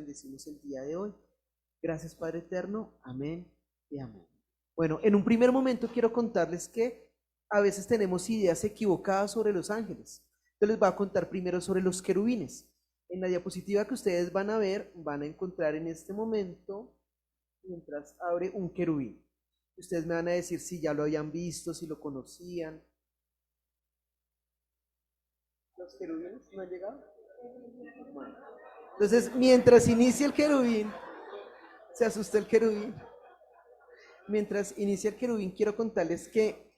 bendecimos el día de hoy. Gracias, Padre eterno. Amén y amén. Bueno, en un primer momento quiero contarles que a veces tenemos ideas equivocadas sobre los ángeles. Yo les voy a contar primero sobre los querubines. En la diapositiva que ustedes van a ver, van a encontrar en este momento, mientras abre, un querubín. Ustedes me van a decir si ya lo habían visto, si lo conocían. ¿Los querubines no han llegado? Bueno. Entonces, mientras inicia el querubín, se asusta el querubín. Mientras inicia el querubín, quiero contarles que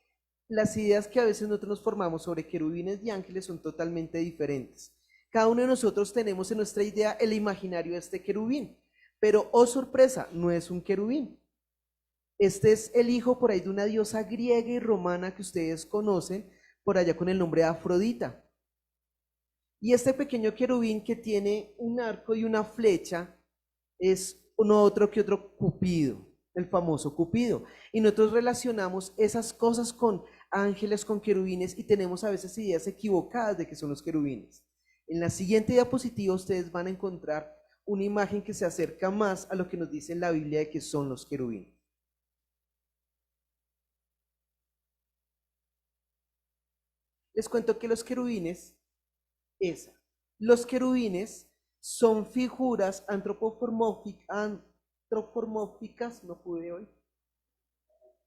las ideas que a veces nosotros nos formamos sobre querubines y ángeles son totalmente diferentes. Cada uno de nosotros tenemos en nuestra idea el imaginario de este querubín, pero oh sorpresa, no es un querubín. Este es el hijo por ahí de una diosa griega y romana que ustedes conocen, por allá con el nombre de Afrodita. Y este pequeño querubín que tiene un arco y una flecha es no otro que otro Cupido, el famoso Cupido. Y nosotros relacionamos esas cosas con ángeles, con querubines, y tenemos a veces ideas equivocadas de que son los querubines. En la siguiente diapositiva ustedes van a encontrar una imagen que se acerca más a lo que nos dice en la Biblia de que son los querubines. Les cuento que los querubines, los querubines son figuras antropomórficas, no pude hoy.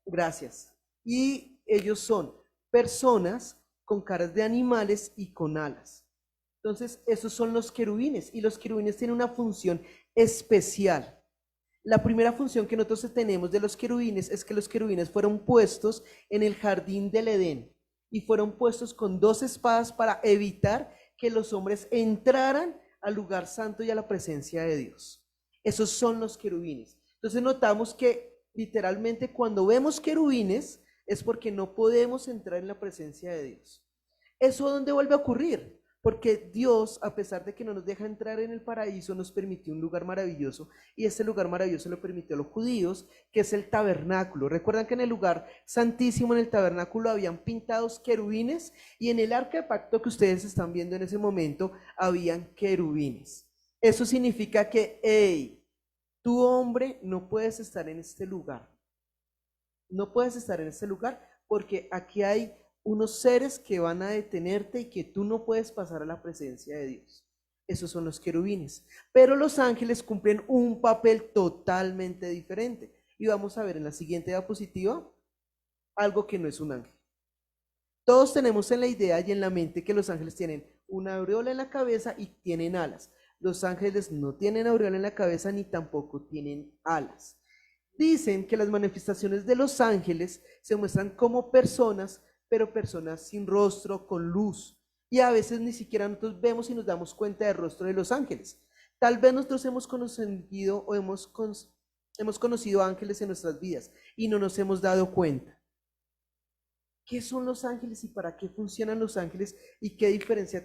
Gracias. Y ellos son personas con caras de animales y con alas. Entonces, esos son los querubines, y los querubines tienen una función especial. La primera función que nosotros tenemos de los querubines es que los querubines fueron puestos en el jardín del Edén y fueron puestos con 2 espadas para evitar que los hombres entraran al lugar santo y a la presencia de Dios. Esos son los querubines. Entonces notamos que literalmente cuando vemos querubines es porque no podemos entrar en la presencia de Dios. ¿Eso dónde vuelve a ocurrir? Porque Dios, a pesar de que no nos deja entrar en el paraíso, nos permitió un lugar maravilloso, y ese lugar maravilloso lo permitió a los judíos, que es el tabernáculo. Recuerdan que en el lugar santísimo, en el tabernáculo, habían pintados querubines, y en el arca de pacto que ustedes están viendo en ese momento, habían querubines. Eso significa que, hey, tú hombre no puedes estar en este lugar. No puedes estar en este lugar porque aquí hay unos seres que van a detenerte y que tú no puedes pasar a la presencia de Dios. Esos son los querubines. Pero los ángeles cumplen un papel totalmente diferente. Y vamos a ver en la siguiente diapositiva algo que no es un ángel. Todos tenemos en la idea y en la mente que los ángeles tienen una aureola en la cabeza y tienen alas. Los ángeles no tienen aureola en la cabeza ni tampoco tienen alas. Dicen que las manifestaciones de los ángeles se muestran como personas, pero personas sin rostro, con luz. Y a veces ni siquiera nosotros vemos y nos damos cuenta del rostro de los ángeles. Tal vez nosotros hemos conocido o hemos conocido ángeles en nuestras vidas y no nos hemos dado cuenta. ¿Qué son los ángeles y para qué funcionan los ángeles y qué diferencia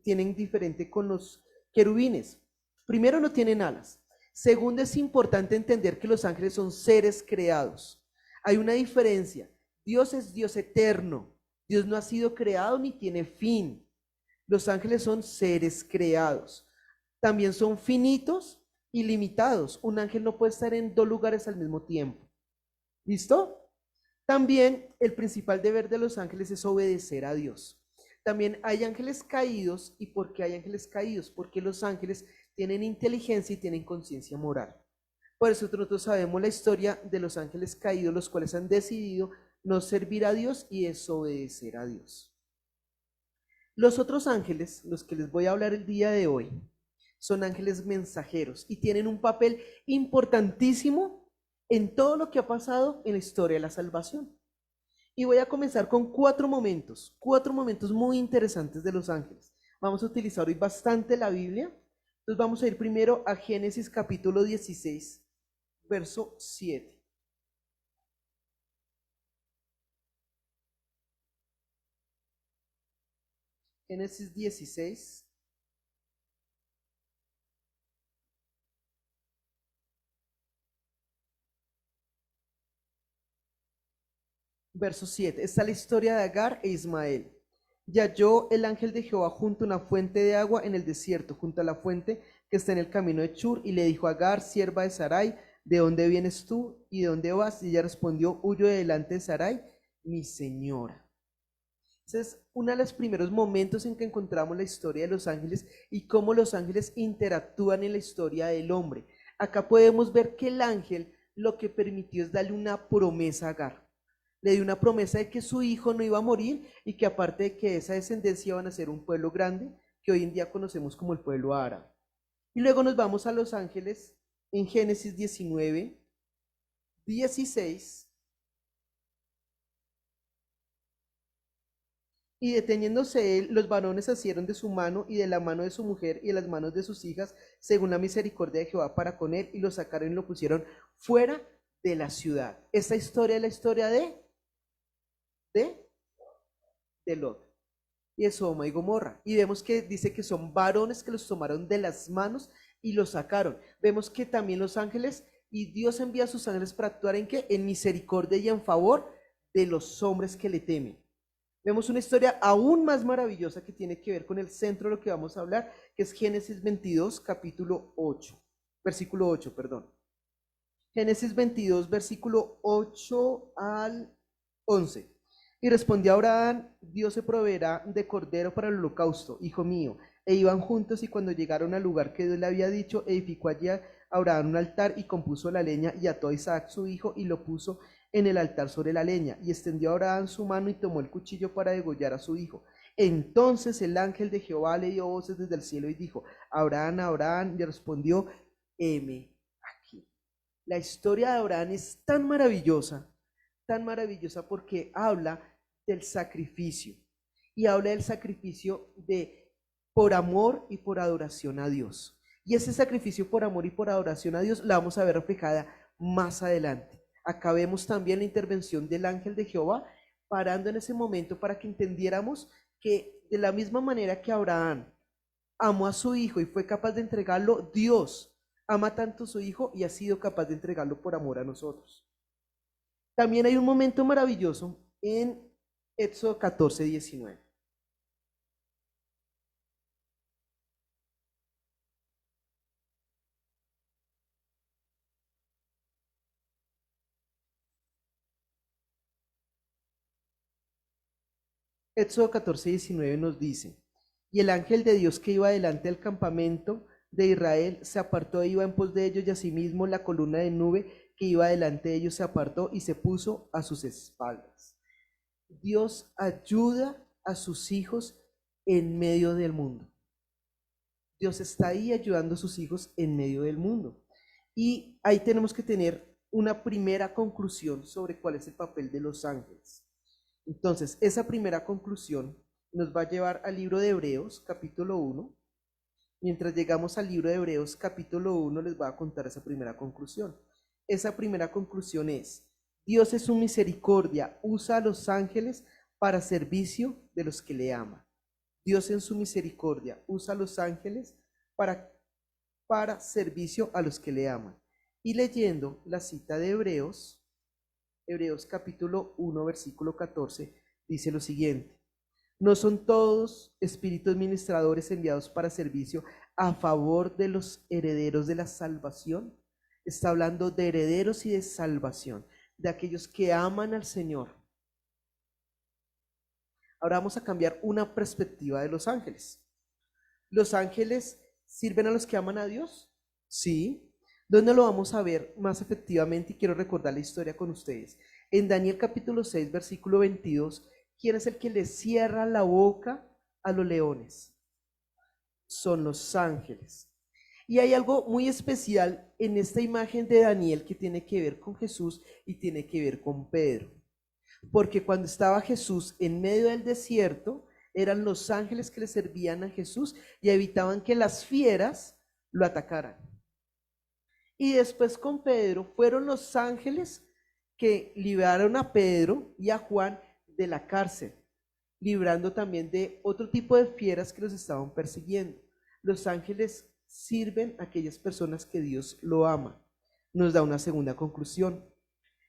tienen diferente con los querubines? Primero, no tienen alas. Segundo, es importante entender que los ángeles son seres creados. Hay una diferencia. Dios es Dios eterno. Dios no ha sido creado ni tiene fin. Los ángeles son seres creados. También son finitos y limitados. Un ángel no puede estar en 2 lugares al mismo tiempo. ¿Listo? También el principal deber de los ángeles es obedecer a Dios. También hay ángeles caídos. ¿Y por qué hay ángeles caídos? Porque los ángeles tienen inteligencia y tienen conciencia moral. Por eso nosotros sabemos la historia de los ángeles caídos, los cuales han decidido no servir a Dios y desobedecer a Dios. Los otros ángeles, los que les voy a hablar el día de hoy, son ángeles mensajeros y tienen un papel importantísimo en todo lo que ha pasado en la historia de la salvación. Y voy a comenzar con 4 momentos muy interesantes de los ángeles. Vamos a utilizar hoy bastante la Biblia. Entonces vamos a ir primero a Génesis capítulo 16, verso 7. Génesis 16. Verso 7. Está la historia de Agar e Ismael. Y halló el ángel de Jehová junto a una fuente de agua en el desierto, junto a la fuente que está en el camino de Chur, y le dijo a Agar, sierva de Sarai, ¿de dónde vienes tú y de dónde vas? Y ella respondió, huyo de delante de Sarai, mi señora. Ese es uno de los primeros momentos en que encontramos la historia de los ángeles y cómo los ángeles interactúan en la historia del hombre. Acá podemos ver que el ángel lo que permitió es darle una promesa a Agar. Le dio una promesa de que su hijo no iba a morir y que aparte de que esa descendencia iban a ser un pueblo grande, que hoy en día conocemos como el pueblo árabe. Y luego nos vamos a los ángeles en Génesis 19, 16. Y deteniéndose él, los varones asieron de su mano y de la mano de su mujer y de las manos de sus hijas, según la misericordia de Jehová para con él, y lo sacaron y lo pusieron fuera de la ciudad. Esta historia es la historia de, de Lot y de Sodoma y Gomorra. Y vemos que dice que son varones que los tomaron de las manos y los sacaron. Vemos que también los ángeles, y Dios envía a sus ángeles para actuar en qué? En misericordia y en favor de los hombres que le temen. Vemos una historia aún más maravillosa que tiene que ver con el centro de lo que vamos a hablar, que es Génesis 22, capítulo 8, versículo 8, perdón. Génesis 22, versículo 8 al 11. Y respondió Abraham, Dios se proveerá de cordero para el holocausto, hijo mío. E iban juntos, y cuando llegaron al lugar que Dios le había dicho, edificó allí Abraham un altar y compuso la leña y ató a Isaac su hijo y lo puso en el altar sobre la leña. Y extendió Abraham su mano y tomó el cuchillo para degollar a su hijo. Entonces el ángel de Jehová le dio voces desde el cielo y dijo, Abraham, Abraham, y respondió, heme aquí. La historia de Abraham es tan maravillosa porque habla del sacrificio, y habla del sacrificio por amor y por adoración a Dios. Y ese sacrificio por amor y por adoración a Dios la vamos a ver reflejada más adelante. Acá vemos también la intervención del ángel de Jehová, parando en ese momento para que entendiéramos que de la misma manera que Abraham amó a su hijo y fue capaz de entregarlo, Dios ama tanto a su hijo y ha sido capaz de entregarlo por amor a nosotros. También hay un momento maravilloso en Éxodo 14, 19. Éxodo 14, 19 nos dice, y el ángel de Dios que iba delante del campamento de Israel se apartó e iba en pos de ellos, y asimismo la columna de nube que iba delante de ellos se apartó y se puso a sus espaldas. Dios ayuda a sus hijos en medio del mundo. Dios está ahí ayudando a sus hijos en medio del mundo. Y ahí tenemos que tener una primera conclusión sobre cuál es el papel de los ángeles. Entonces, esa primera conclusión nos va a llevar al libro de Hebreos, capítulo 1. Mientras llegamos al libro de Hebreos, capítulo 1, les voy a contar esa primera conclusión. Esa primera conclusión es, Dios en su misericordia usa a los ángeles para servicio de los que le aman. Dios en su misericordia usa a los ángeles para servicio a los que le aman. Y leyendo la cita de Hebreos, Hebreos capítulo 1, versículo 14, dice lo siguiente. ¿No son todos espíritus ministradores enviados para servicio a favor de los herederos de la salvación? Está hablando de herederos y de salvación, de aquellos que aman al Señor. Ahora vamos a cambiar una perspectiva de los ángeles. ¿Los ángeles sirven a los que aman a Dios? Sí. ¿Dónde lo vamos a ver más efectivamente? Y quiero recordar la historia con ustedes. En Daniel capítulo 6, versículo 22, ¿quién es el que le cierra la boca a los leones? Son los ángeles. Y hay algo muy especial en esta imagen de Daniel que tiene que ver con Jesús y tiene que ver con Pedro. Porque cuando estaba Jesús en medio del desierto, eran los ángeles que le servían a Jesús y evitaban que las fieras lo atacaran. Y después con Pedro fueron los ángeles que liberaron a Pedro y a Juan de la cárcel, librando también de otro tipo de fieras que los estaban persiguiendo. Los ángeles sirven a aquellas personas que Dios lo ama. Nos da una segunda conclusión.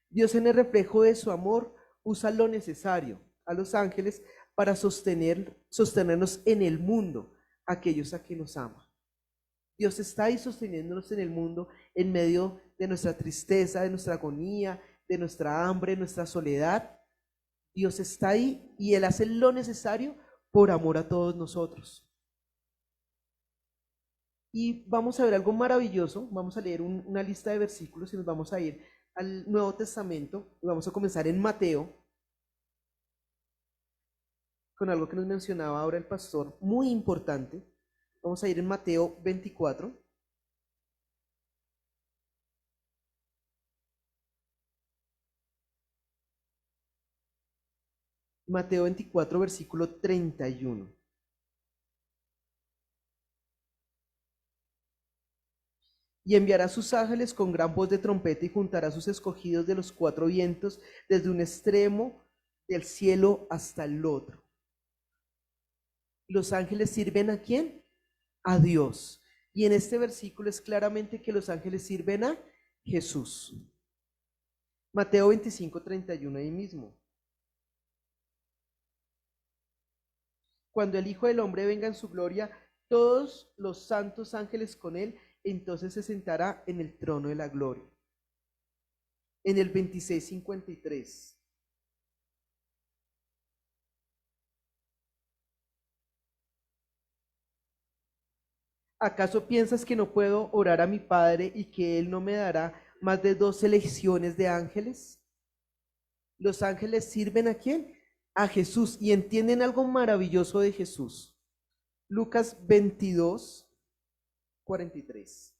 Dios, en el reflejo de su amor, usa lo necesario a los ángeles para sostenernos en el mundo, aquellos a quienes nos ama. Dios está ahí sosteniéndonos en el mundo en medio de nuestra tristeza, de nuestra agonía, de nuestra hambre, de nuestra soledad. Dios está ahí y Él hace lo necesario por amor a todos nosotros. Y vamos a ver algo maravilloso, vamos a leer una lista de versículos y nos vamos a ir al Nuevo Testamento y vamos a comenzar en Mateo, con algo que nos mencionaba ahora el pastor, muy importante. Vamos a ir en Mateo 24. Mateo 24, versículo 31. Y enviará sus ángeles con gran voz de trompeta y juntará a sus escogidos de los cuatro vientos, desde un extremo del cielo hasta el otro. ¿Los ángeles sirven a quién? A Dios. Y en este versículo es claramente que los ángeles sirven a Jesús. Mateo 25, 31 ahí mismo. Cuando el Hijo del Hombre venga en su gloria, todos los santos ángeles con él, entonces se sentará en el trono de la gloria. En el 26:53. ¿Acaso piensas que no puedo orar a mi Padre y que Él no me dará más de 12 legiones de ángeles? Los ángeles sirven ¿a quién? A Jesús, y entienden algo maravilloso de Jesús. Lucas 22, 43.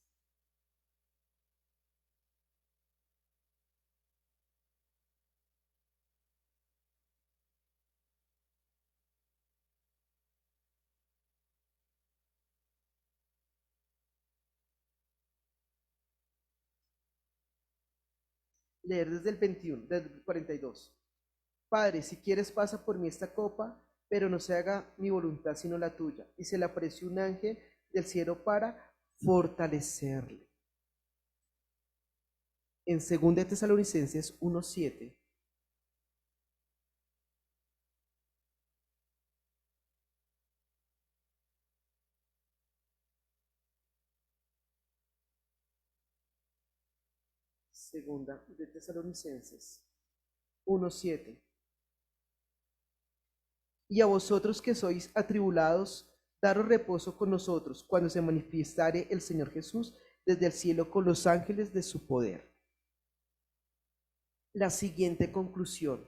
Leer desde el 21, desde el 42. Padre, si quieres pasa por mí esta copa, pero no se haga mi voluntad sino la tuya. Y se le apareció un ángel del cielo para fortalecerle. En 2 de Tesalonicenses 1:7. Segunda de Tesalonicenses 1:7. Y a vosotros que sois atribulados, daros reposo con nosotros cuando se manifiestare el Señor Jesús desde el cielo con los ángeles de su poder. La siguiente conclusión.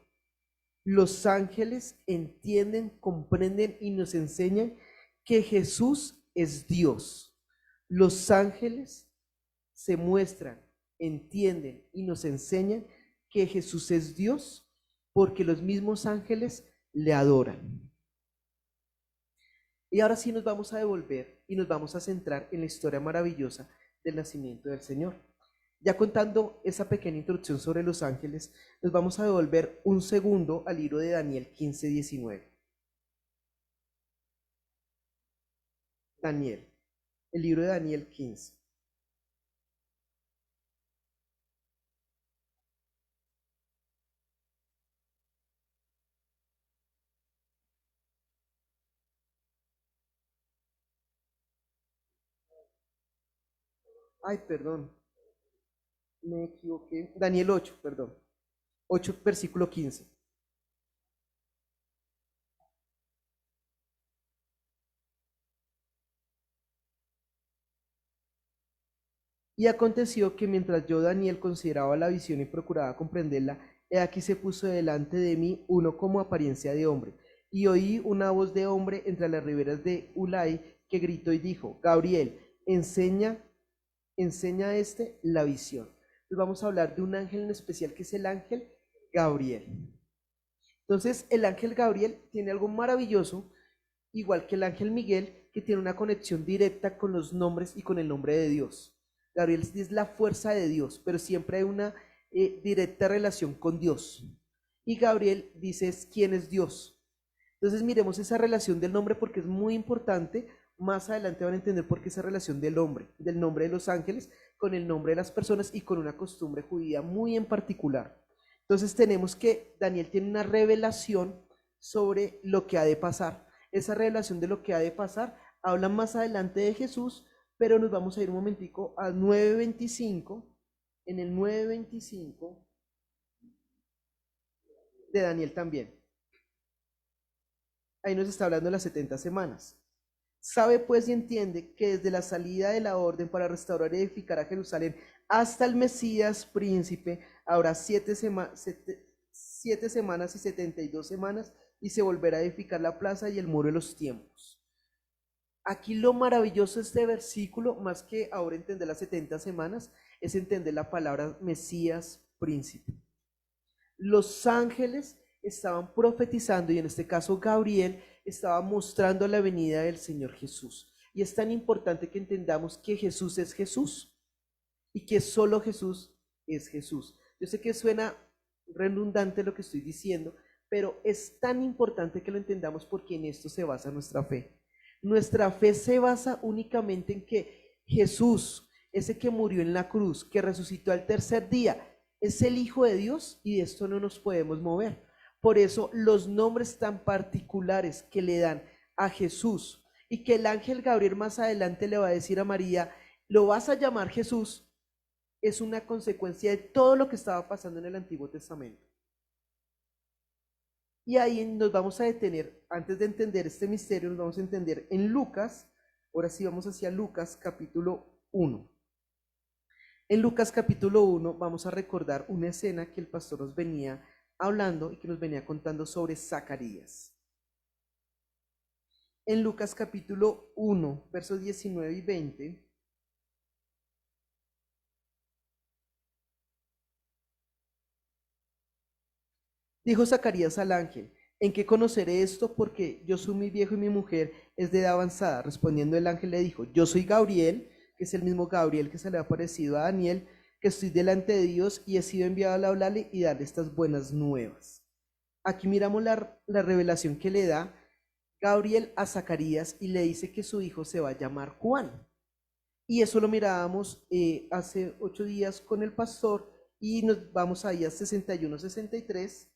Los ángeles entienden, comprenden y nos enseñan que Jesús es Dios. Los ángeles se muestran, entienden y nos enseñan que Jesús es Dios porque los mismos ángeles le adoran. Y ahora sí nos vamos a devolver y nos vamos a centrar en la historia maravillosa del nacimiento del Señor. Ya contando esa pequeña introducción sobre los ángeles, nos vamos a devolver un segundo al libro de Daniel 15:19. Daniel, el libro de Daniel 15. Ay, perdón, me equivoqué. Daniel 8, perdón. 8, versículo 15. Y aconteció que mientras yo, Daniel, consideraba la visión y procuraba comprenderla, he aquí se puso delante de mí uno como apariencia de hombre. Y oí una voz de hombre entre las riberas de Ulai que gritó y dijo, Gabriel, enseña a este la visión. Entonces vamos a hablar de un ángel en especial que es el ángel Gabriel. Entonces el ángel Gabriel tiene algo maravilloso, igual que el ángel Miguel, que tiene una conexión directa con los nombres y con el nombre de Dios. Gabriel es la fuerza de Dios, pero siempre hay una directa relación con Dios. Y Gabriel dice quién es Dios. Entonces miremos esa relación del nombre porque es muy importante. Más adelante van a entender por qué esa relación del nombre de los ángeles, con el nombre de las personas y con una costumbre judía muy en particular. Entonces tenemos que Daniel tiene una revelación sobre lo que ha de pasar. Esa revelación de lo que ha de pasar habla más adelante de Jesús, pero nos vamos a ir un momentico al 9:25, en el 9:25 de Daniel también. Ahí nos está hablando de las 70 semanas. Sabe pues y entiende que desde la salida de la orden para restaurar y edificar a Jerusalén hasta el Mesías príncipe habrá 7 semanas y 72 semanas y se volverá a edificar la plaza y el muro de los tiempos. Aquí lo maravilloso de este versículo, más que ahora entender las 70 semanas, es entender la palabra Mesías príncipe. Los ángeles estaban profetizando y en este caso Gabriel estaba mostrando la venida del Señor Jesús. Y es tan importante que entendamos que Jesús es Jesús y que solo Jesús es Jesús. Yo sé que suena redundante lo que estoy diciendo, pero es tan importante que lo entendamos porque en esto se basa nuestra fe. Nuestra fe se basa únicamente en que Jesús, ese que murió en la cruz, que resucitó al tercer día, es el Hijo de Dios y de esto no nos podemos mover. Por eso los nombres tan particulares que le dan a Jesús y que el ángel Gabriel más adelante le va a decir a María, lo vas a llamar Jesús, es una consecuencia de todo lo que estaba pasando en el Antiguo Testamento. Y ahí nos vamos a detener, antes de entender este misterio, nos vamos a entender en Lucas, ahora sí vamos hacia Lucas capítulo 1. En Lucas capítulo 1 vamos a recordar una escena que el pastor nos venía hablando y que nos venía contando sobre Zacarías. En Lucas capítulo 1, versos 19 y 20, dijo Zacarías al ángel, ¿en qué conoceré esto? Porque yo soy muy viejo y mi mujer es de edad avanzada. Respondiendo el ángel le dijo, yo soy Gabriel, que es el mismo Gabriel que se le ha parecido a Daniel, que estoy delante de Dios y he sido enviado a hablarle y darle estas buenas nuevas. Aquí miramos la revelación que le da Gabriel a Zacarías y le dice que su hijo se va a llamar Juan. Y eso lo mirábamos hace 8 días con el pastor y nos vamos ahí a 61-63.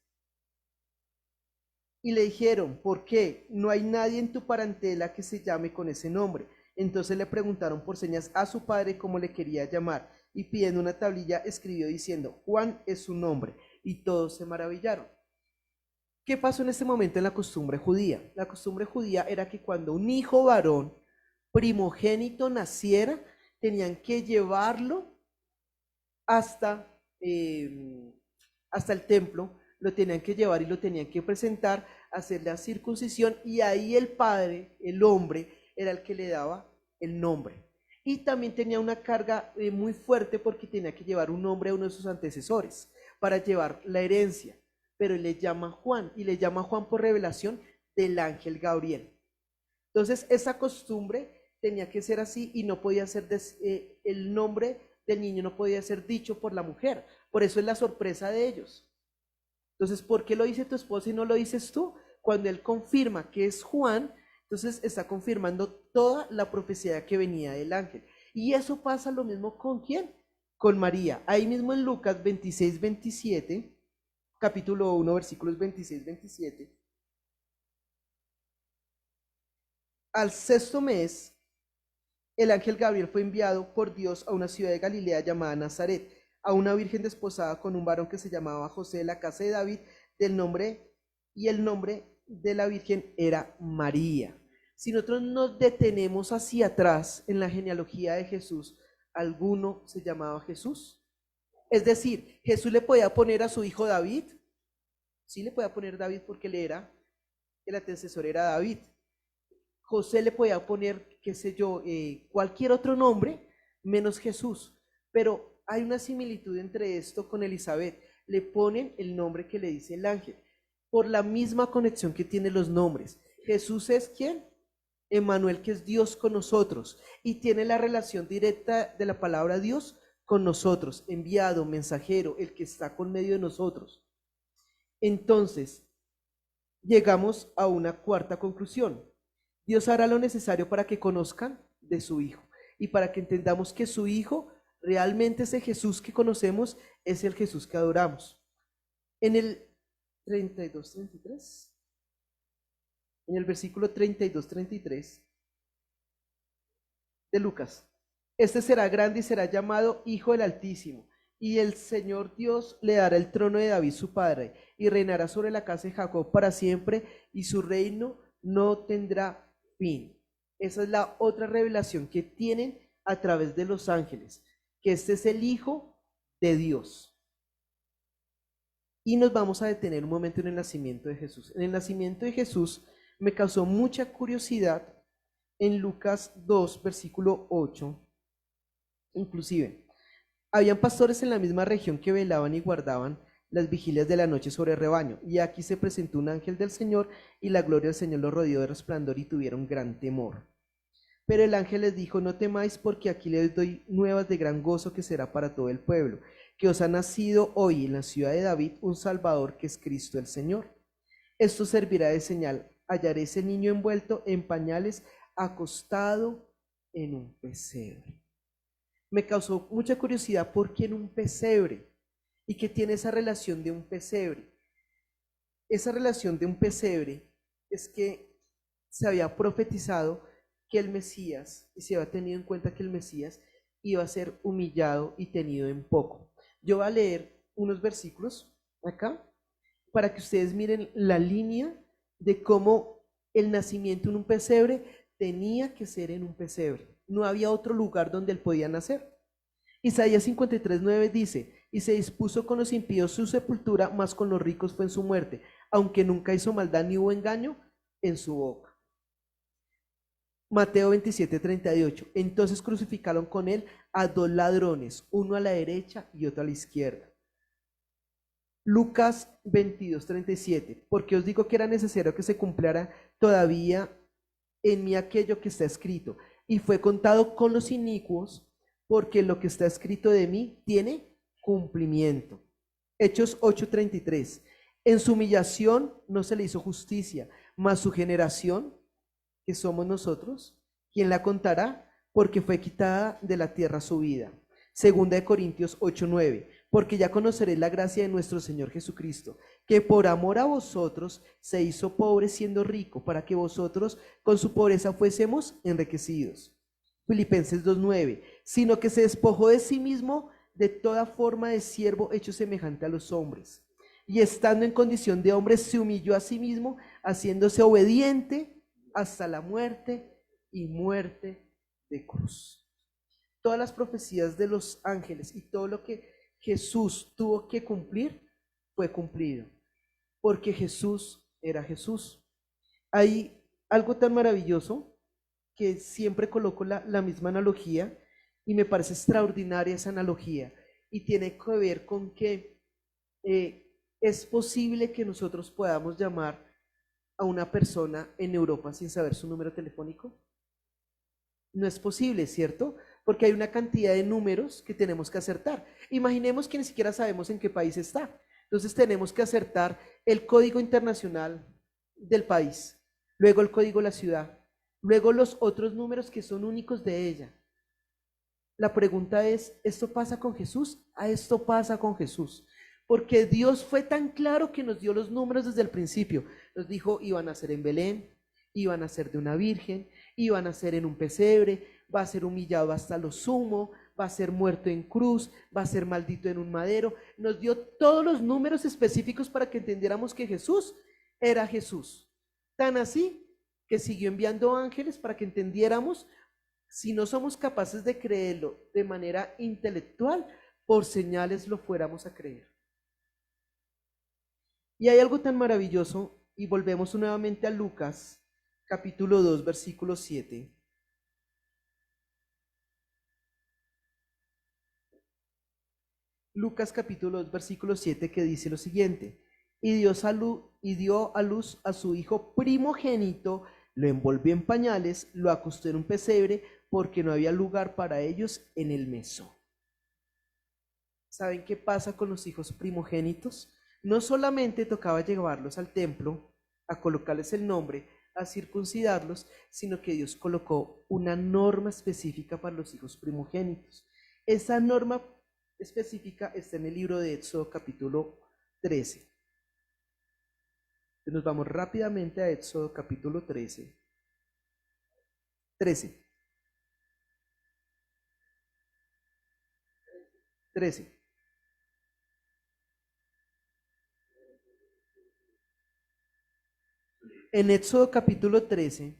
Y le dijeron, ¿por qué? No hay nadie en tu parentela que se llame con ese nombre. Entonces le preguntaron por señas a su padre cómo le quería llamar y pidiendo una tablilla escribió diciendo, Juan es su nombre. Y todos se maravillaron. ¿Qué pasó en este momento en la costumbre judía? La costumbre judía era que cuando un hijo varón primogénito naciera, tenían que llevarlo hasta, hasta el templo, lo tenían que llevar y lo tenían que presentar, hacer la circuncisión y ahí el padre, el hombre, era el que le daba el nombre. Y también tenía una carga muy fuerte porque tenía que llevar un nombre a uno de sus antecesores para llevar la herencia, pero le llama Juan y le llama Juan por revelación del ángel Gabriel. Entonces esa costumbre tenía que ser así y no podía ser, el nombre del niño no podía ser dicho por la mujer. Por eso es la sorpresa de ellos. Entonces, ¿por qué lo dice tu esposa y no lo dices tú? Cuando él confirma que es Juan, entonces está confirmando toda la profecía que venía del ángel. Y eso pasa lo mismo con ¿quién? Con María. Ahí mismo en Lucas 26-27, capítulo 1, versículos 26-27. Al 6.º mes, el ángel Gabriel fue enviado por Dios a una ciudad de Galilea llamada Nazaret, a una virgen desposada con un varón que se llamaba José de la casa de David, el nombre de la virgen era María. Si nosotros nos detenemos hacia atrás en la genealogía de Jesús, ¿alguno se llamaba Jesús? Es decir, Jesús le podía poner a su hijo David, sí le podía poner David porque el antecesor era David. José le podía poner, qué sé yo, cualquier otro nombre menos Jesús, pero hay una similitud entre esto con Elizabeth. Le ponen el nombre que le dice el ángel, por la misma conexión que tiene los nombres. Jesús es ¿quién? Emmanuel, que es Dios con nosotros, y tiene la relación directa de la palabra Dios con nosotros, enviado, mensajero, el que está con medio de nosotros. Entonces, llegamos a una cuarta conclusión. Dios hará lo necesario para que conozcan de su Hijo y para que entendamos que su Hijo realmente ese Jesús que conocemos es el Jesús que adoramos. En el 32-33, en el versículo 32-33 de Lucas, Este será grande y será llamado Hijo del Altísimo. Y el Señor Dios le dará el trono de David su padre, y reinará sobre la casa de Jacob para siempre, y su reino no tendrá fin. Esa es la otra revelación que tienen a través de los ángeles, que este es el Hijo de Dios. Y nos vamos a detener un momento en el nacimiento de Jesús. En el nacimiento de Jesús me causó mucha curiosidad en Lucas 2, versículo 8, inclusive. Habían pastores en la misma región que velaban y guardaban las vigilias de la noche sobre el rebaño. Y aquí se presentó un ángel del Señor, y la gloria del Señor los rodeó de resplandor, y tuvieron gran temor. Pero el ángel les dijo: no temáis, porque aquí les doy nuevas de gran gozo, que será para todo el pueblo, que os ha nacido hoy en la ciudad de David un Salvador, que es Cristo el Señor. Esto servirá de señal: hallaré ese niño envuelto en pañales, acostado en un pesebre. Me causó mucha curiosidad, ¿por qué en un pesebre? ¿Y qué tiene esa relación de un pesebre? Esa relación de un pesebre es que se había profetizado que el Mesías, y se había tenido en cuenta que el Mesías iba a ser humillado y tenido en poco. Yo voy a leer unos versículos acá para que ustedes miren la línea de cómo el nacimiento en un pesebre tenía que ser en un pesebre. No había otro lugar donde él podía nacer. Isaías 53:9 dice: y se dispuso con los impíos su sepultura, mas con los ricos fue en su muerte, aunque nunca hizo maldad ni hubo engaño en su boca. Mateo 27:38: entonces crucificaron con él a dos ladrones, uno a la derecha y otro a la izquierda. Lucas 22:37: porque os digo que era necesario que se cumpliera todavía en mí aquello que está escrito, y fue contado con los inicuos, porque lo que está escrito de mí tiene cumplimiento. Hechos 8:33: en su humillación no se le hizo justicia, mas su generación, que somos nosotros, ¿quién la contará? Porque fue quitada de la tierra su vida. Segunda de Corintios 8:9: porque ya conoceréis la gracia de nuestro Señor Jesucristo, que por amor a vosotros se hizo pobre siendo rico, para que vosotros con su pobreza fuésemos enriquecidos. Filipenses 2:9: sino que se despojó de sí mismo, de toda forma de siervo hecho semejante a los hombres, y estando en condición de hombre se humilló a sí mismo, haciéndose obediente hasta la muerte, y muerte de cruz. Todas las profecías de los ángeles y todo lo que Jesús tuvo que cumplir fue cumplido, porque Jesús era Jesús. Hay algo tan maravilloso que siempre coloco la misma analogía, y me parece extraordinaria esa analogía, y tiene que ver con que es posible que nosotros podamos llamar a una persona en Europa sin saber su número telefónico. No es posible, ¿cierto? Porque hay una cantidad de números que tenemos que acertar. Imaginemos que ni siquiera sabemos en qué país está. Entonces tenemos que acertar el código internacional del país, luego el código de la ciudad, luego los otros números que son únicos de ella. La pregunta es, ¿esto pasa con Jesús? A esto pasa con Jesús. Porque Dios fue tan claro que nos dio los números desde el principio. Nos dijo: iban a ser en Belén, iban a ser de una virgen, iban a ser en un pesebre, va a ser humillado hasta lo sumo, va a ser muerto en cruz, va a ser maldito en un madero. Nos dio todos los números específicos para que entendiéramos que Jesús era Jesús. Tan así que siguió enviando ángeles para que entendiéramos. Si no somos capaces de creerlo de manera intelectual, por señales lo fuéramos a creer. Y hay algo tan maravilloso, y volvemos nuevamente a Lucas, capítulo 2, versículo 7. Lucas capítulo 2, versículo 7, que dice lo siguiente: y dio a luz a su hijo primogénito, lo envolvió en pañales, lo acostó en un pesebre, porque no había lugar para ellos en el mesón. ¿Saben qué pasa con los hijos primogénitos? No solamente tocaba llevarlos al templo, a colocarles el nombre, a circuncidarlos, sino que Dios colocó una norma específica para los hijos primogénitos. Esa norma específica está en el libro de Éxodo capítulo 13. Nos vamos rápidamente a Éxodo capítulo 13. 13. En Éxodo capítulo 13,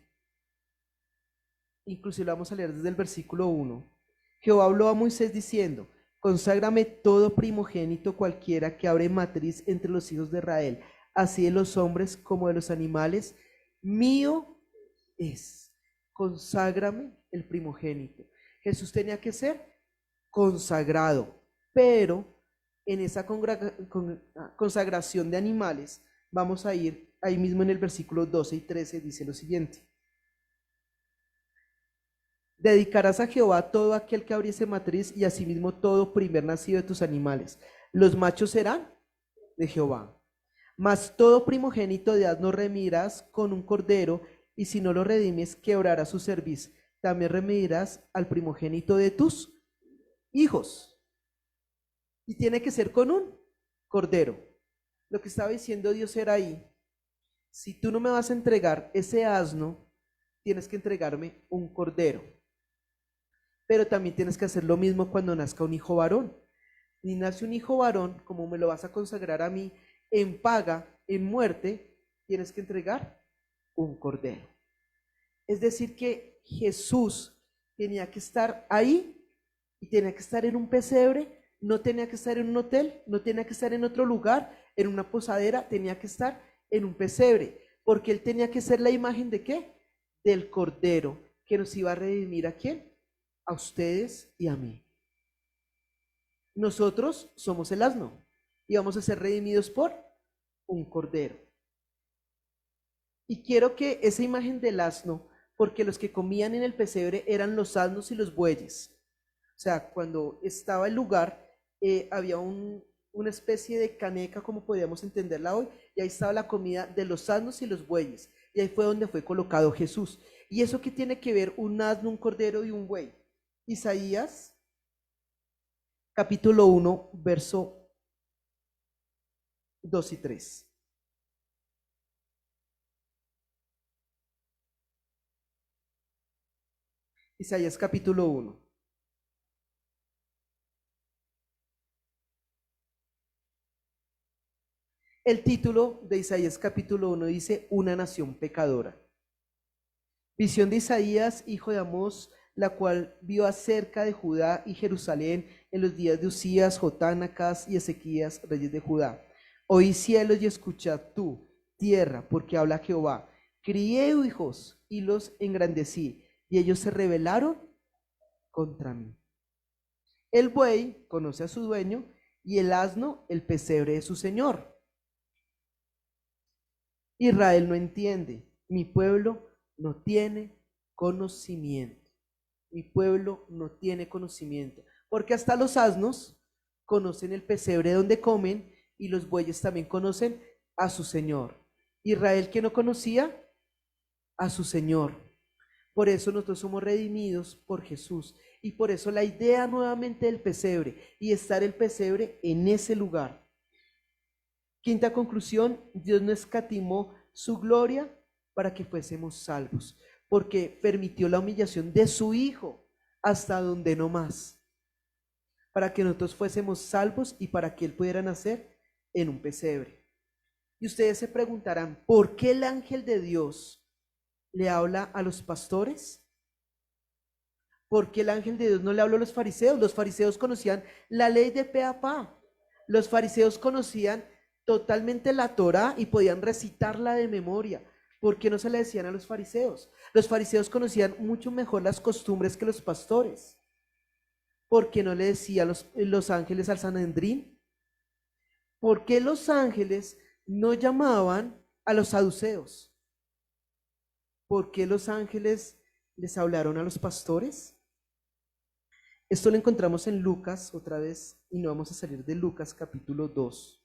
inclusive vamos a leer desde el versículo 1. Jehová habló a Moisés diciendo: conságrame todo primogénito cualquiera que abre matriz entre los hijos de Israel, así de los hombres como de los animales, mío es. Conságrame el primogénito. Jesús tenía que ser consagrado, pero en esa consagración de animales, vamos a ir ahí mismo en el versículo 12 y 13, dice lo siguiente: dedicarás a Jehová todo aquel que abriese matriz y asimismo todo primer nacido de tus animales. Los machos serán de Jehová. Mas todo primogénito de asno redimirás con un cordero, y si no lo redimes, quebrarás su cerviz. También redimirás al primogénito de tus hijos. Y tiene que ser con un cordero. Lo que estaba diciendo Dios era ahí: si tú no me vas a entregar ese asno, tienes que entregarme un cordero. Pero también tienes que hacer lo mismo cuando nazca un hijo varón. Si nace un hijo varón, como me lo vas a consagrar a mí, en paga, en muerte, tienes que entregar un cordero. Es decir, que Jesús tenía que estar ahí y tenía que estar en un pesebre, no tenía que estar en un hotel, no tenía que estar en otro lugar, en una posadera, tenía que estar en un pesebre, porque él tenía que ser la imagen ¿de qué? Del cordero, que nos iba a redimir ¿a quién? A ustedes y a mí. Nosotros somos el asno y vamos a ser redimidos por un cordero. Y quiero que esa imagen del asno, porque los que comían en el pesebre eran los asnos y los bueyes. O sea, cuando estaba el lugar, había una especie de caneca, como podríamos entenderla hoy, y ahí estaba la comida de los asnos y los bueyes. Y ahí fue donde fue colocado Jesús. ¿Y eso qué tiene que ver un asno, un cordero y un buey? Isaías, capítulo 1, verso 2 y 3. Isaías capítulo 1. El título de Isaías capítulo 1 dice: una nación pecadora. Visión de Isaías, hijo de Amós, la cual vio acerca de Judá y Jerusalén en los días de Usías, Jotán, Acaz y Ezequías, reyes de Judá. Oí cielos y escuchad tú, tierra, porque habla Jehová. Crié hijos y los engrandecí, y ellos se rebelaron contra mí. El buey conoce a su dueño, y el asno el pesebre de su señor. Israel no entiende, mi pueblo no tiene conocimiento. Mi pueblo no tiene conocimiento, porque hasta los asnos conocen el pesebre donde comen, y los bueyes también conocen a su señor. Israel, que no conocía a su señor. Por eso nosotros somos redimidos por Jesús, y por eso la idea nuevamente del pesebre y estar el pesebre en ese lugar. Quinta conclusión: Dios no escatimó su gloria para que fuésemos salvos, porque permitió la humillación de su Hijo hasta donde no más, para que nosotros fuésemos salvos y para que Él pudiera nacer en un pesebre. Y ustedes se preguntarán, ¿por qué el ángel de Dios le habla a los pastores? ¿Por qué el ángel de Dios no le habló a los fariseos? Los fariseos conocían la ley de pe a pa. Los fariseos conocían totalmente la Torá y podían recitarla de memoria. ¿Por qué no se le decían a los fariseos? Los fariseos conocían mucho mejor las costumbres que los pastores. ¿Por qué no le decían los ángeles al Sanedrín? ¿Por qué los ángeles no llamaban a los saduceos? ¿Por qué los ángeles les hablaron a los pastores? Esto lo encontramos en Lucas otra vez, y no vamos a salir de Lucas capítulo 2.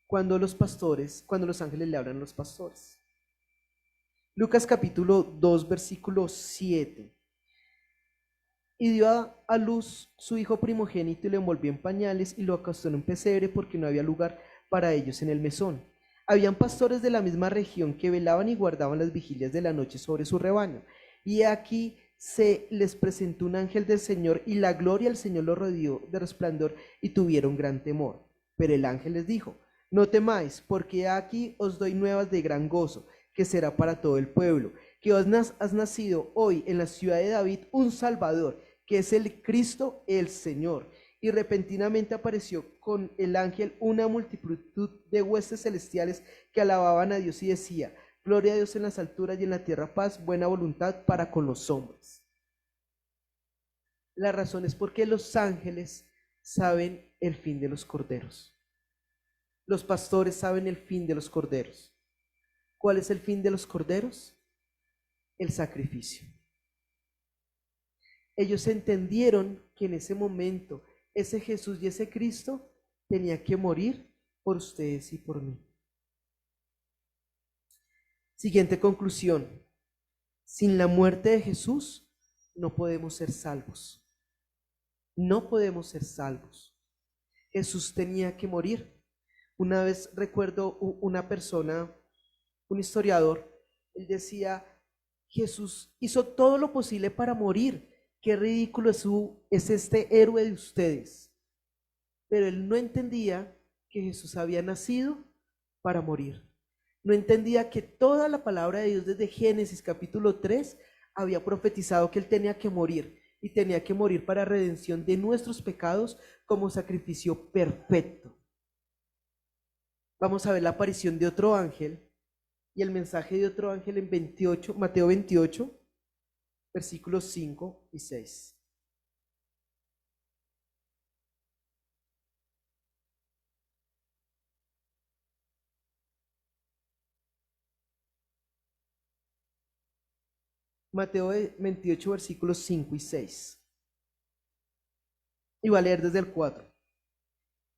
Cuando los ángeles le hablan a los pastores. Lucas capítulo 2, versículo 7. Y dio a luz su hijo primogénito y lo envolvió en pañales y lo acostó en un pesebre porque no había lugar para ellos en el mesón. Habían pastores de la misma región que velaban y guardaban las vigilias de la noche sobre su rebaño. Y aquí se les presentó un ángel del Señor y la gloria del Señor los rodeó de resplandor y tuvieron gran temor. Pero el ángel les dijo: no temáis, porque aquí os doy nuevas de gran gozo, que será para todo el pueblo, que has nacido hoy en la ciudad de David un Salvador, que es el Cristo el Señor. Y repentinamente apareció con el ángel una multitud de huestes celestiales que alababan a Dios y decía: gloria a Dios en las alturas y en la tierra paz, buena voluntad para con los hombres. La razón es porque los ángeles saben el fin de los corderos. Los pastores saben el fin de los corderos. ¿Cuál es el fin de los corderos? El sacrificio. Ellos entendieron que en ese momento ese Jesús y ese Cristo tenía que morir por ustedes y por mí. Siguiente conclusión: sin la muerte de Jesús no podemos ser salvos. No podemos ser salvos. Jesús tenía que morir. Una vez recuerdo una persona, un historiador, él decía: Jesús hizo todo lo posible para morir. Qué ridículo es este héroe de ustedes. Pero él no entendía que Jesús había nacido para morir. No entendía que toda la palabra de Dios desde Génesis capítulo 3 había profetizado que él tenía que morir, y tenía que morir para redención de nuestros pecados como sacrificio perfecto. Vamos a ver la aparición de otro ángel y el mensaje de otro ángel en Mateo 28, versículos 5 y 6. Mateo 28, versículos 5 y 6. Y va a leer desde el 4.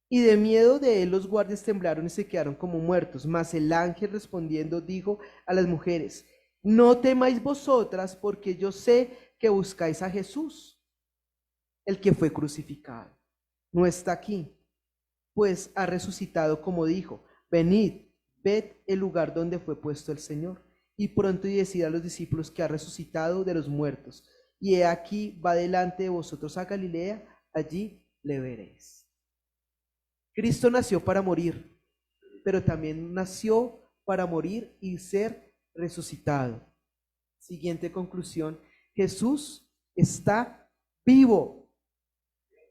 Y de miedo de él los guardias temblaron y se quedaron como muertos. Mas el ángel respondiendo dijo a las mujeres: no temáis vosotras, porque yo sé que buscáis a Jesús, el que fue crucificado. No está aquí, pues ha resucitado como dijo. Venid, ved el lugar donde fue puesto el Señor. Y pronto y decid a los discípulos que ha resucitado de los muertos. Y he aquí va delante de vosotros a Galilea, allí le veréis. Cristo nació para morir, pero también nació para morir y ser resucitado. Siguiente conclusión: Jesús está vivo.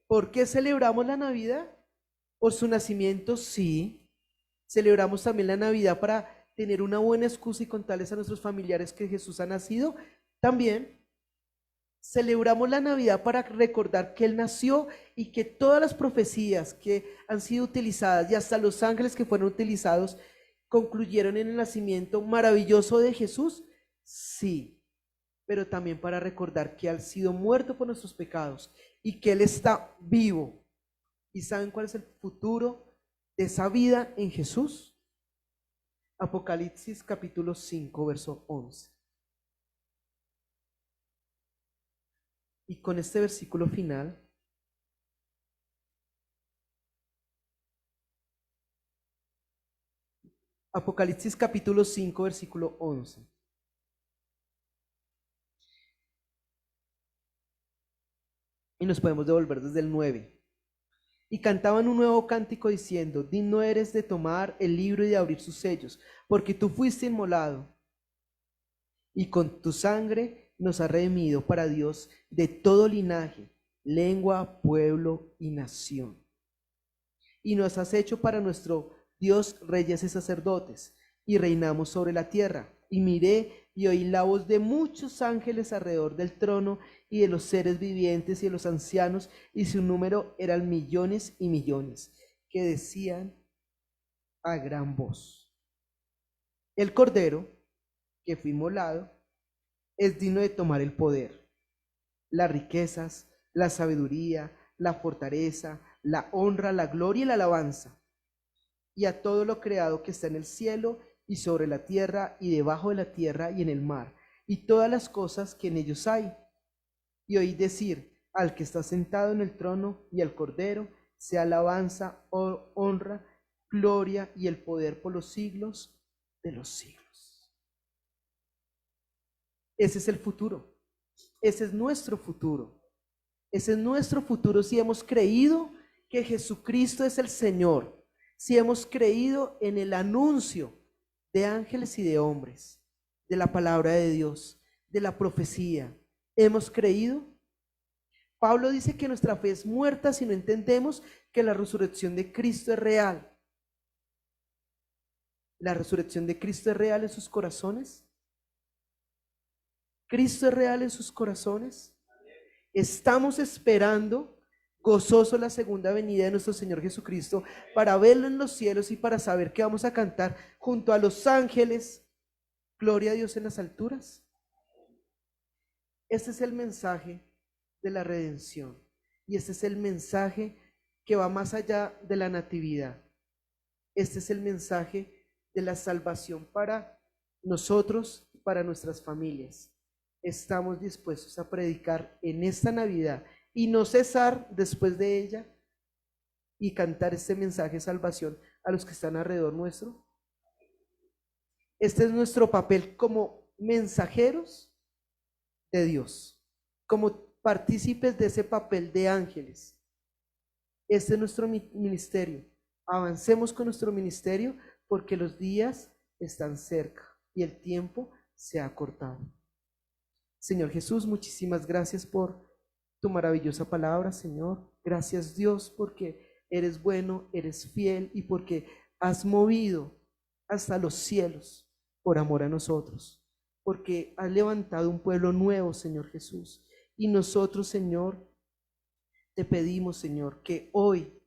¿Por qué celebramos la Navidad? Por su nacimiento, sí. Celebramos también la Navidad para tener una buena excusa y contarles a nuestros familiares que Jesús ha nacido. También celebramos la Navidad para recordar que Él nació y que todas las profecías que han sido utilizadas y hasta los ángeles que fueron utilizados concluyeron en el nacimiento maravilloso de Jesús. Sí, pero también para recordar que ha sido muerto por nuestros pecados y que Él está vivo. ¿Y saben cuál es el futuro de esa vida en Jesús? Apocalipsis capítulo 5, verso 11. Y con este versículo final, Apocalipsis capítulo 5, versículo 11. Y nos podemos devolver desde el 9. Y cantaban un nuevo cántico diciendo: digno eres de tomar el libro y de abrir sus sellos, porque tú fuiste inmolado, y con tu sangre nos has redimido para Dios de todo linaje, lengua, pueblo y nación. Y nos has hecho para nuestro Dios reyes y sacerdotes, y reinamos sobre la tierra. Y miré y oí la voz de muchos ángeles alrededor del trono, y de los seres vivientes y de los ancianos, y su número eran millones y millones, que decían a gran voz: el Cordero que fue inmolado es digno de tomar el poder, las riquezas, la sabiduría, la fortaleza, la honra, la gloria y la alabanza. Y a todo lo creado que está en el cielo y sobre la tierra y debajo de la tierra y en el mar, y todas las cosas que en ellos hay. Y oí decir al que está sentado en el trono y al Cordero: sea alabanza, honra, gloria y el poder por los siglos de los siglos. Ese es el futuro. Ese es nuestro futuro. Ese es nuestro futuro si hemos creído que Jesucristo es el Señor, si hemos creído en el anuncio de ángeles y de hombres, de la palabra de Dios, de la profecía. ¿Hemos creído? Pablo dice que nuestra fe es muerta si no entendemos que la resurrección de Cristo es real. ¿La resurrección de Cristo es real en sus corazones? ¿Cristo es real en sus corazones? Estamos esperando gozoso la segunda venida de nuestro Señor Jesucristo para verlo en los cielos y para saber que vamos a cantar junto a los ángeles, gloria a Dios en las alturas. Este es el mensaje de la redención y este es el mensaje que va más allá de la natividad. Este es el mensaje de la salvación para nosotros y para nuestras familias. Estamos dispuestos a predicar en esta Navidad y no cesar después de ella y cantar este mensaje de salvación a los que están alrededor nuestro. Este es nuestro papel como mensajeros de Dios, como partícipes de ese papel de ángeles. Este es nuestro ministerio. Avancemos con nuestro ministerio porque los días están cerca y el tiempo se ha acortado. Señor Jesús, muchísimas gracias por tu maravillosa palabra, Señor. Gracias, Dios, porque eres bueno, eres fiel y porque has movido hasta los cielos por amor a nosotros, porque has levantado un pueblo nuevo, Señor Jesús. Y nosotros, Señor, te pedimos, Señor, que hoy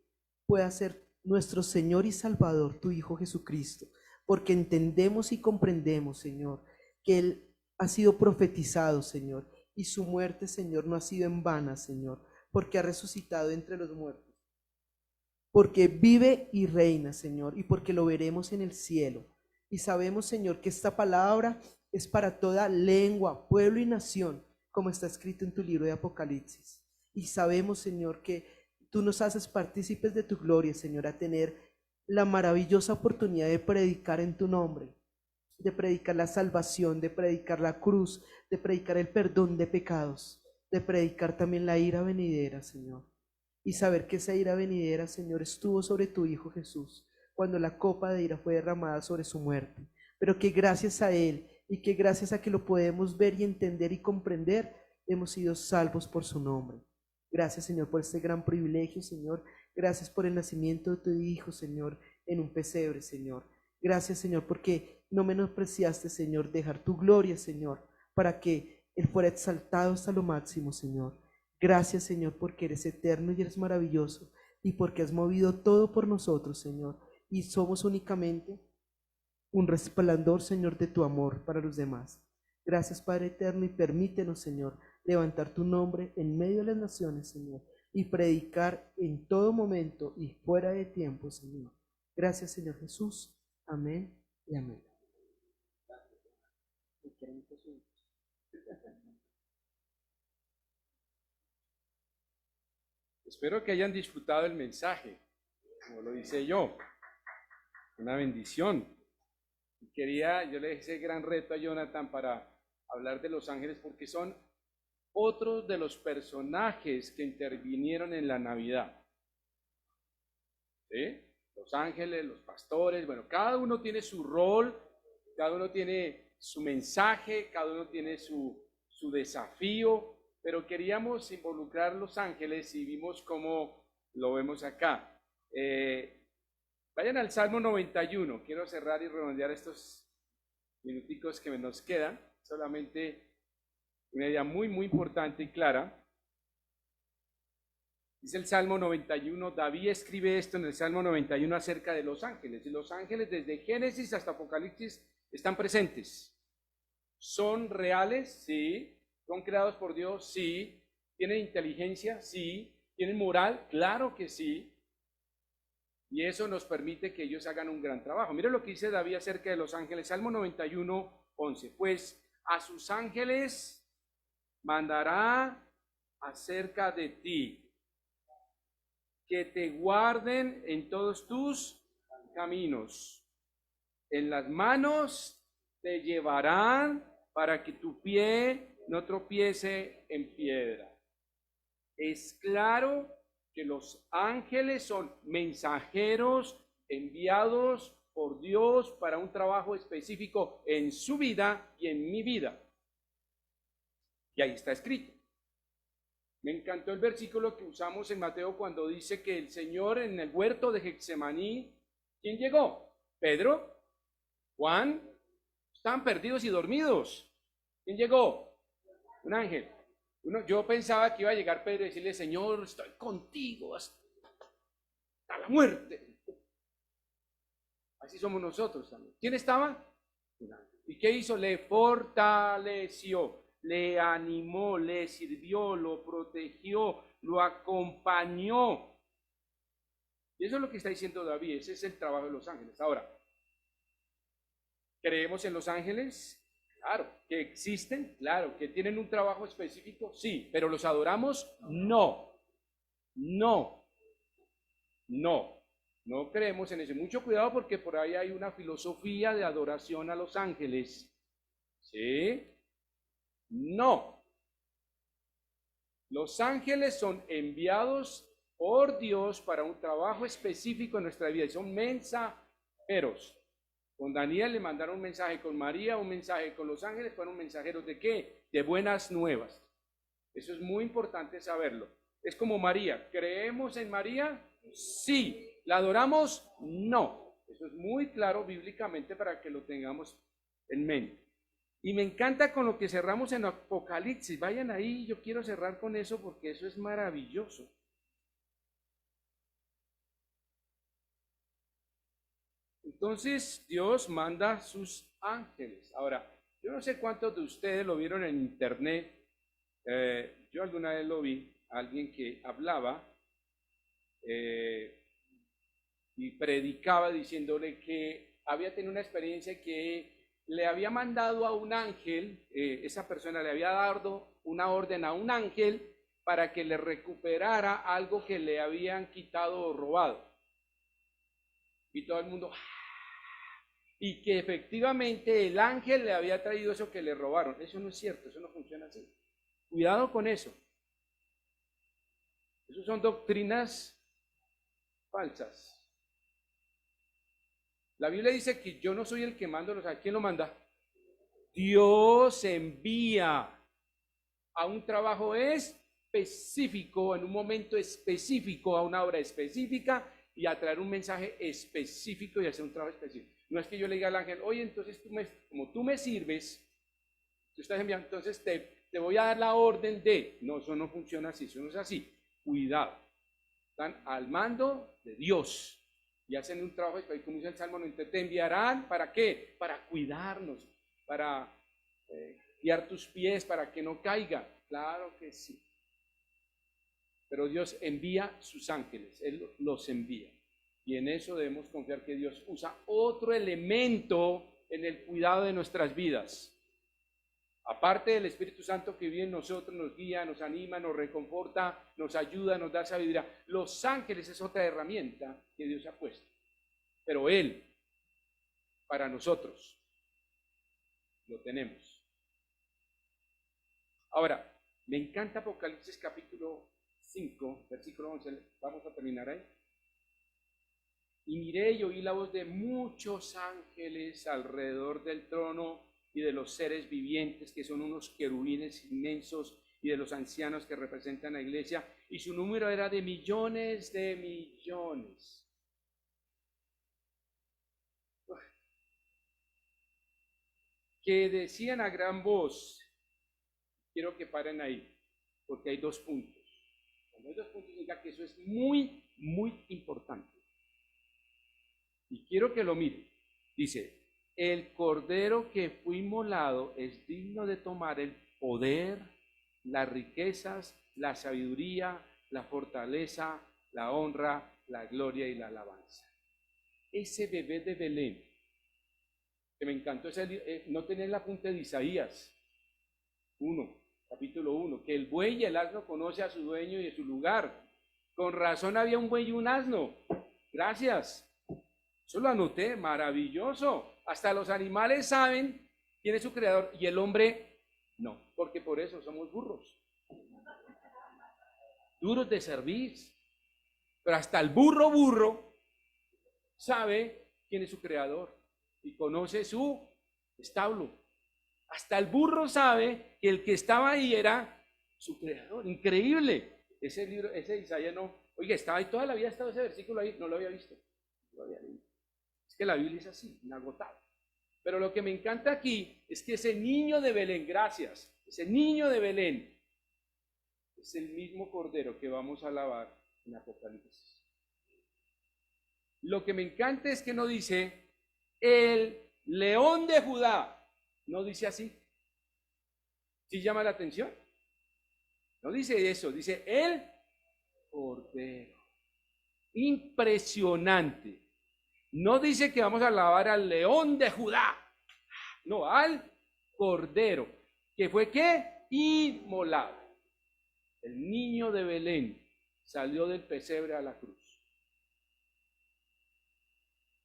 pueda ser nuestro Señor y Salvador, tu Hijo Jesucristo, porque entendemos y comprendemos, Señor, que Él ha sido profetizado, Señor, y su muerte, Señor, no ha sido en vana, Señor, porque ha resucitado entre los muertos, porque vive y reina, Señor, y porque lo veremos en el cielo. Y sabemos, Señor, que esta palabra es para toda lengua, pueblo y nación, como está escrito en tu libro de Apocalipsis. Y sabemos, Señor, que tú nos haces partícipes de tu gloria, Señor, a tener la maravillosa oportunidad de predicar en tu nombre, de predicar la salvación, de predicar la cruz, de predicar el perdón de pecados, de predicar también la ira venidera, Señor. Y saber que esa ira venidera, Señor, estuvo sobre tu Hijo Jesús, cuando la copa de ira fue derramada sobre su muerte. Pero que gracias a Él y que gracias a que lo podemos ver y entender y comprender, hemos sido salvos por su nombre. Gracias, Señor, por este gran privilegio, Señor. Gracias por el nacimiento de tu Hijo, Señor, en un pesebre, Señor. Gracias, Señor, porque no menospreciaste, Señor, dejar tu gloria, Señor, para que Él fuera exaltado hasta lo máximo, Señor. Gracias, Señor, porque eres eterno y eres maravilloso y porque has movido todo por nosotros, Señor. Y somos únicamente un resplandor, Señor, de tu amor para los demás. Gracias, Padre eterno, y permítenos, Señor, levantar tu nombre en medio de las naciones, Señor, y predicar en todo momento y fuera de tiempo, Señor. Gracias, Señor Jesús. Amén y amén. Espero que hayan disfrutado el mensaje, como lo hice yo. Una bendición. Yo le hice gran reto a Jonathan para hablar de los ángeles porque son otros de los personajes que intervinieron en la Navidad. ¿Sí? Los ángeles, los pastores, bueno, cada uno tiene su rol, cada uno tiene su mensaje, cada uno tiene su desafío, pero queríamos involucrar los ángeles y vimos cómo lo vemos acá. Vayan al Salmo 91, quiero cerrar y redondear estos minuticos que nos quedan, solamente una idea muy, muy importante y clara. Dice el Salmo 91, David escribe esto en el Salmo 91 acerca de los ángeles, y los ángeles desde Génesis hasta Apocalipsis están presentes. ¿Son reales? Sí. ¿Son creados por Dios? Sí. ¿Tienen inteligencia? Sí. ¿Tienen moral? Claro que sí. Y eso nos permite que ellos hagan un gran trabajo. Mira lo que dice David acerca de los ángeles. Salmo 91, 11. Pues a sus ángeles mandará acerca de ti, que te guarden en todos tus caminos. En las manos te llevarán para que tu pie no tropiece en piedra. Es claro que los ángeles son mensajeros enviados por Dios para un trabajo específico en su vida y en mi vida. Y ahí está escrito. Me encantó el versículo que usamos en Mateo cuando dice que el Señor en el huerto de Getsemaní, ¿quién llegó? Pedro, Juan, estaban perdidos y dormidos. ¿Quién llegó? Un ángel. Yo pensaba que iba a llegar Pedro y decirle, Señor, estoy contigo hasta la muerte. Así somos nosotros también. ¿Quién estaba? Un ángel. ¿Y qué hizo? Le fortaleció, le animó, le sirvió, lo protegió, lo acompañó. Y eso es lo que está diciendo David, ese es el trabajo de los ángeles. Ahora, ¿creemos en los ángeles? Claro. ¿Que existen? Claro. ¿Que tienen un trabajo específico? Sí. ¿Pero los adoramos? No. No. No. No creemos en eso. Mucho cuidado porque por ahí hay una filosofía de adoración a los ángeles. ¿Sí? No. Los ángeles son enviados por Dios para un trabajo específico en nuestra vida y son mensajeros. Con Daniel le mandaron un mensaje, con María un mensaje, con los ángeles fueron mensajeros ¿de qué? De buenas nuevas. Eso es muy importante saberlo. Es como María. ¿Creemos en María? Sí. ¿La adoramos? No. Eso es muy claro bíblicamente para que lo tengamos en mente. Y me encanta con lo que cerramos en Apocalipsis. Vayan ahí, yo quiero cerrar con eso porque eso es maravilloso. Entonces Dios manda sus ángeles. Ahora, yo no sé cuántos de ustedes lo vieron en internet. Yo alguna vez lo vi, alguien que hablaba y predicaba diciéndole que había tenido una experiencia que le había mandado a un ángel, esa persona le había dado una orden a un ángel para que le recuperara algo que le habían quitado o robado. Y todo el mundo, y que efectivamente el ángel le había traído eso que le robaron. Eso no es cierto, eso no funciona así. Cuidado con eso. Esas son doctrinas falsas. La Biblia dice que yo no soy el que mando, ¿a quién lo manda? Dios envía a un trabajo específico, en un momento específico, a una obra específica y a traer un mensaje específico y hacer un trabajo específico. No es que yo le diga al ángel, oye, entonces como tú me sirves, tú estás enviando, entonces te voy a dar la orden de. No, eso no funciona así, eso no es así. Cuidado. Están al mando de Dios y hacen un trabajo, como dice el Salmo 90, te enviarán, ¿para qué? Para cuidarnos, para guiar tus pies, para que no caiga. Claro que sí. Pero Dios envía sus ángeles, Él los envía. Y en eso debemos confiar que Dios usa otro elemento en el cuidado de nuestras vidas. Aparte del Espíritu Santo que vive en nosotros, nos guía, nos anima, nos reconforta, nos ayuda, nos da sabiduría. Los ángeles es otra herramienta que Dios ha puesto. Pero Él, para nosotros, lo tenemos. Ahora, me encanta Apocalipsis capítulo 5, versículo 11. Vamos a terminar ahí. Y miré y oí la voz de muchos ángeles alrededor del trono y de los seres vivientes, que son unos querubines inmensos, y de los ancianos que representan a la iglesia, y su número era de millones de millones. Que decían a gran voz, quiero que paren ahí, porque hay dos puntos. Cuando hay dos puntos significa que eso es muy, muy importante. Y quiero que lo miren. Dice, el cordero que fue inmolado es digno de tomar el poder, las riquezas, la sabiduría, la fortaleza, la honra, la gloria y la alabanza. Ese bebé de Belén, que me encantó, no tener la punta de Isaías 1, capítulo 1, que el buey y el asno conoce a su dueño y de su lugar. Con razón había un buey y un asno. Gracias. Eso lo anoté, maravilloso. Hasta los animales saben quién es su creador y el hombre no, porque por eso somos burros. duros de cerviz. Pero hasta el burro sabe quién es su creador y conoce su establo. Hasta el burro sabe que el que estaba ahí era su creador. Increíble. Ese libro, ese Isaías no. Oiga, estaba ahí toda la vida, estaba ese versículo ahí, no lo había visto. No lo había leído. Es que la Biblia es así, inagotable. Pero lo que me encanta aquí es que ese niño de Belén, gracias, ese niño de Belén es el mismo cordero que vamos a alabar en Apocalipsis. Lo que me encanta es que no dice el león de Judá, no dice así. ¿Sí llama la atención? No dice eso, dice el cordero. Impresionante. No dice que vamos a alabar al león de Judá, no, al cordero, que fue ¿qué? Inmolado. El niño de Belén salió del pesebre a la cruz.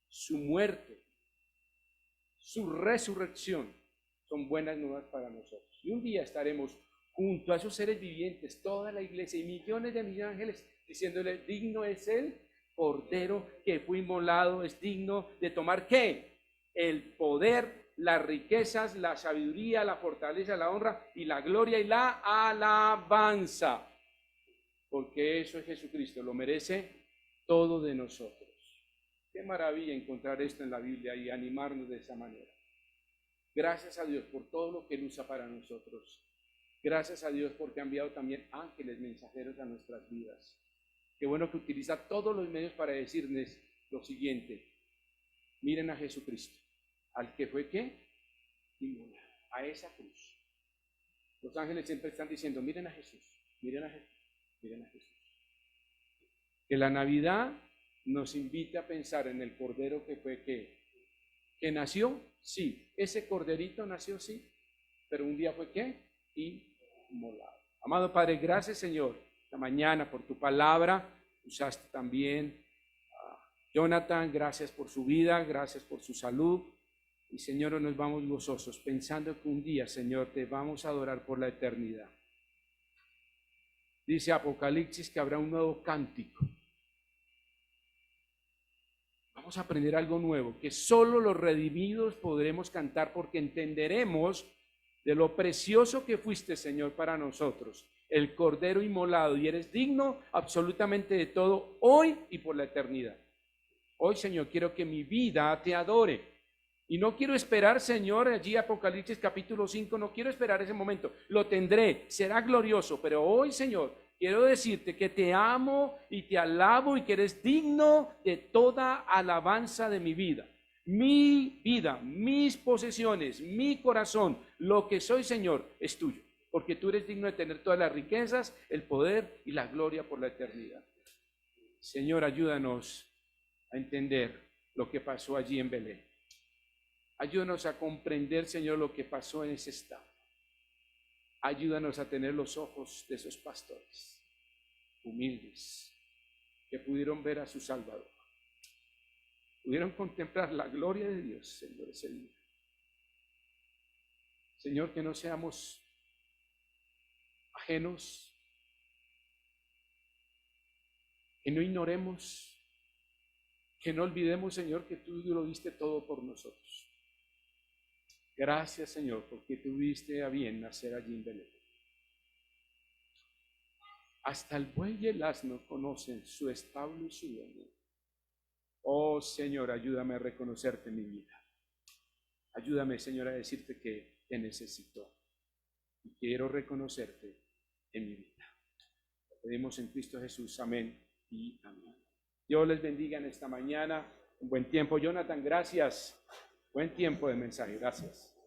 Su muerte, su resurrección son buenas nuevas para nosotros. Y un día estaremos junto a esos seres vivientes, toda la iglesia y millones de ángeles, diciéndole, digno es el cordero que fue inmolado, es digno de tomar ¿qué? El poder, las riquezas, la sabiduría, la fortaleza, la honra y la gloria y la alabanza. Porque eso es Jesucristo, lo merece todo de nosotros. Qué maravilla encontrar esto en la Biblia y animarnos de esa manera. Gracias a Dios por todo lo que Él usa para nosotros. Gracias a Dios porque ha enviado también ángeles mensajeros a nuestras vidas. Qué bueno que utiliza todos los medios para decirles lo siguiente. Miren a Jesucristo, al que fue ¿qué? Inmolado, a esa cruz. Los ángeles siempre están diciendo, miren a Jesús, miren a Jesús, miren a Jesús. Que la Navidad nos invita a pensar en el cordero que fue que nació, sí, ese corderito nació, sí, pero un día fue ¿qué? Inmolado. Amado Padre, gracias Señor, esta mañana por tu palabra, usaste también a Jonathan, gracias por su vida, gracias por su salud, y Señor, nos vamos gozosos, pensando que un día, Señor, te vamos a adorar por la eternidad. Dice Apocalipsis que habrá un nuevo cántico. Vamos a aprender algo nuevo, que solo los redimidos podremos cantar porque entenderemos de lo precioso que fuiste, Señor, para nosotros, el Cordero inmolado, y eres digno absolutamente de todo hoy y por la eternidad. Hoy, Señor, quiero que mi vida te adore. Y no quiero esperar, Señor, allí Apocalipsis capítulo 5, no quiero esperar ese momento. Lo tendré, será glorioso, pero hoy, Señor, quiero decirte que te amo y te alabo y que eres digno de toda alabanza de mi vida. Mi vida, mis posesiones, mi corazón, lo que soy, Señor, es tuyo. Porque tú eres digno de tener todas las riquezas, el poder y la gloria por la eternidad. Señor, ayúdanos a entender lo que pasó allí en Belén. Ayúdanos a comprender, Señor, lo que pasó en ese estado. Ayúdanos a tener los ojos de esos pastores humildes que pudieron ver a su Salvador. Pudieron contemplar la gloria de Dios, Señor, ese día. Señor, que no seamos ajenos, que no ignoremos, que no olvidemos, Señor, que tú lo diste todo por nosotros. Gracias, Señor, porque tuviste a bien nacer allí en Belén. Hasta el buey y el asno conocen su establo y su dueño. Oh, Señor, ayúdame a reconocerte en mi vida. Ayúdame, Señor, a decirte que te necesito y quiero reconocerte en mi vida. Lo pedimos en Cristo Jesús. Amén y amén. Dios les bendiga en esta mañana. Un buen tiempo. Jonathan, gracias. Buen tiempo de mensaje. Gracias.